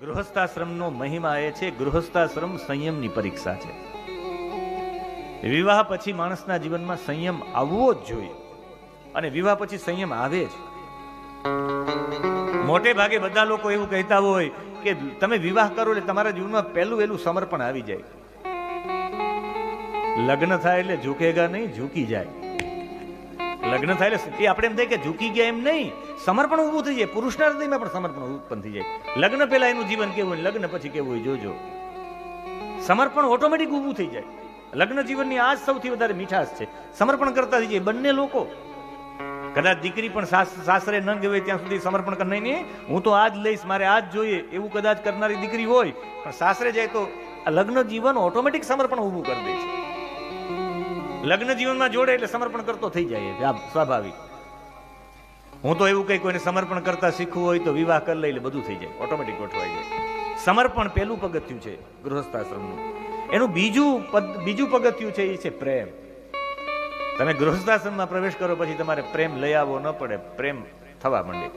ગૃહસ્થાશ્રમનો મહિમા એ છે, ગૃહસ્થાશ્રમ સંયમની પરીક્ષા છે. વિવાહ પછી માણસના જીવનમાં સંયમ આવવો જ જોઈએ અને વિવાહ પછી સંયમ આવે જ. મોટે ભાગે બધા લોકો એવું કહેતા હોય કે તમે વિવાહ કરો એટલે તમારા જીવનમાં પહેલું વહેલું સમર્પણ આવી જાય. લગ્ન થાય એટલે ઝૂકેગા નહીં, ઝૂકી જાય. લગ્ન થાય એટલે આપણે એમ થાય કે ઝૂકી ગયા એમ નહીં, સમર્પણ ઊભું થઈ જાય. પુરુષના હૃદયમાં પણ સમર્પણ ઉત્પન્ન થઈ જાય. લગ્ન પહેલા એનું જીવન કેવું હોય, લગ્ન પછી કેવું હોય જોજો. સમર્પણ ઓટોમેટિક ઊભું થઈ જાય. લગ્ન જીવનની આ સૌથી વધારે મીઠાશ છે. સમર્પણ કરતા થઈ જાય બંને લોકો. કદાચ દીકરી પણ સાસરે ન ગઈ ત્યાં સુધી સમર્પણ કર નહીં, હું તો આ જ લઈશ, મારે આ જ જોઈએ એવું કદાચ કરનારી દીકરી હોય, પણ સાસરે જાય તો લગ્ન જીવન ઓટોમેટિક સમર્પણ ઊભું કરી દે છે. લગ્ન જીવનમાં જોડે એટલે સમર્પણ કરતો થઈ જાય સ્વાભાવિક. હું તો એવું કઈ કોઈને સમર્પણ કરતા શીખવું હોય તો વિવાહ કરી લઈ એટલે બધું થઈ જાય, ઓટોમેટિક ગોઠવાઈ જાય. સમર્પણ પહેલું પગથિયું છે ગૃહસ્થાશ્રમનું. એનું બીજું પગથિયું છે એ છે પ્રેમ. તમે ગૃહસ્થાશ્રમમાં પ્રવેશ કરો પછી તમારે પ્રેમ લઈ આવવો ન પડે, પ્રેમ થવા માંડે.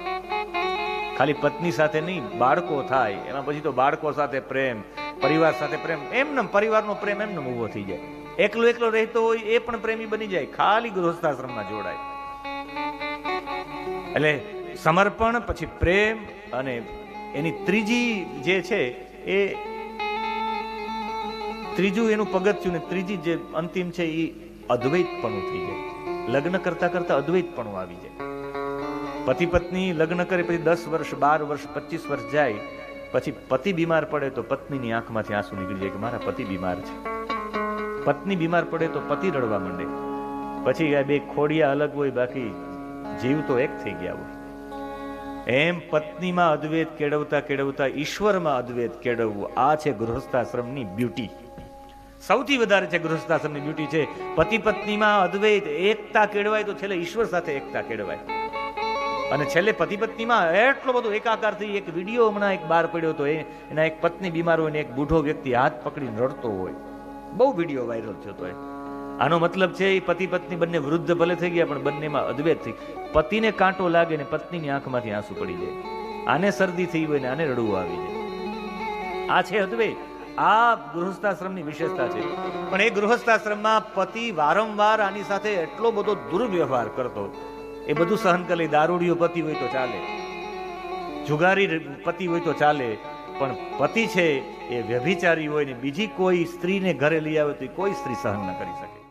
ખાલી પત્ની સાથે નહીં, બાળકો થાય એમાં પછી તો બાળકો સાથે પ્રેમ, પરિવાર સાથે પ્રેમ, એમને પરિવારનો પ્રેમ એમને ઉભો થઈ જાય. એકલો રહેતો હોય એ પણ પ્રેમી બની જાય, ખાલી ગૃહસ્થાશ્રમમાં જોડાય. એટલે સમર્પણ પછી પ્રેમ અને એની ત્રીજી જે છે એ ત્રીજું એનું પગથિયું ને ત્રીજી જે અંતિમ છે એ અદ્વૈતપણું થઈ જાય. લગ્ન કરતા કરતા અદ્વૈતપણું આવી જાય. પતિ પત્ની લગ્ન કરે પછી 10 વર્ષ 12 વર્ષ 25 વર્ષ જાય પછી પતિ બીમાર પડે તો પત્નીની આંખમાંથી આંસુ નીકળી જાય કે મારા પતિ બીમાર છે. પત્ની બીમાર પડે તો પતિ રડવા માંડે. પછી આ બે ખોડિયા અલગ હોય, બાકી જીવ તો એક થઈ ગયા હોય. એમ પત્નીમાં અદ્વૈત કેળવતા કેળવતા ઈશ્વરમાં અદ્વૈત કેળવવું, આ છે ગૃહસ્થાશ્રમની બ્યુટી. સૌથી વધારે છે ગૃહસ્થાશ્રમની બ્યુટી છે પતિ પત્નીમાં અદ્વૈત એકતા કેળવાય તો છેલ્લે ઈશ્વર સાથે એકતા કેળવાય. અને છેલ્લે પતિ પત્નીમાં એટલો બધો એકાકાર થઈ. એક વિડીયો હમણાં એક બહાર પડ્યો હતો, એના એક પત્ની બીમાર હોય ને એક બુઢો વ્યક્તિ હાથ પકડીને રડતો હોય. બહુ વિડીયો વાયરલ થયો હતો. આનો મતલબ છે એ પતિ પત્ની બંને વૃદ્ધ ભલે થઈ ગયા પણ બંનેમાં અદ્વૈત થઈ. પતિને કાંટો લાગે ને પત્નીની આંખમાંથી આંસુ પડી જાય. આને શરદી થઈ હોય ને આને રડવું આવી જાય. આ છે અદ્વૈત. આ ગૃહસ્થાશ્રમની વિશેષતા છે. પણ એ ગૃહસ્થાશ્રમમાં પતિ વારંવાર આની સાથે એટલો બધો દુર્વ્યવહાર કરતો, એ બધું સહન કરી. દારૂડિયો પતિ હોય તો ચાલે, જુગારી પતિ હોય તો ચાલે, પણ પતિ છે એ વ્યભિચારી હોય ને બીજી કોઈ સ્ત્રીને ઘરે લઈ આવે તો કોઈ સ્ત્રી સહન ન કરી શકે.